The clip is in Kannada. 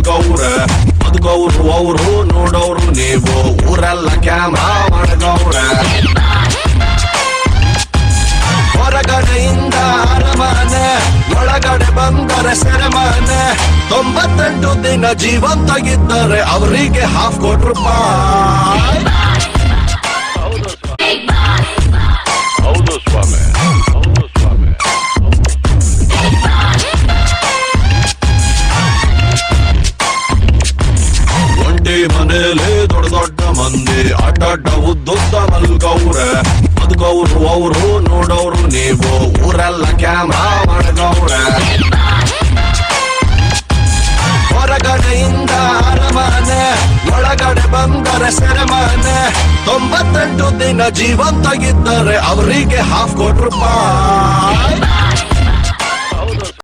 ಮಡ್ಗವ್ರೆ. ಬದುಕವ್ರು ಅವರು ನೋಡೋರು ನೀವು, ಊರೆಲ್ಲ ಕ್ಯಾಮ್ರಾ ಮಡ್ಗವ್ರೆ. ಹೊರಗಡೆಯಿಂದ ಅರಮನೆ, ಒಳಗಡೆ ಬಂದರೆ ಸೆರೆಮನೆ. 98 ದಿನ ಜೀವಂತಾಗಿದ್ದರೆ ಅವರಿಗೆ ₹50,000. ಹೌದು ಸ್ವಾಮಿ, ಹೌದು ಸ್ವಾಮಿ. ಒಂಟಿ ಮನೇಲಿ ದೊಡ್ಡ ದೊಡ್ಡ ಮಂದಿ ಅಡ್ಡಡ್ಡ ಉದ್ದುದ್ದ ಮಲ್ಗವ್ರೆ. ಬದುಕವ್ರು ಅವರು ನೋಡೋರು ನೀವು, ಊರೆಲ್ಲ ಕ್ಯಾಮ್ರಾ ಮಡ್ಗವ್ರೆ. ಹೊರಗಡೆಯಿಂದ ಅರಮನೆ, ಒಳಗಡೆ ಬಂದರೆ ಸೆರೆಮನೆ. 98 ದಿನ ಜೀವಂತಾಗಿದ್ದರೆ ಅವರಿಗೆ ₹50,000.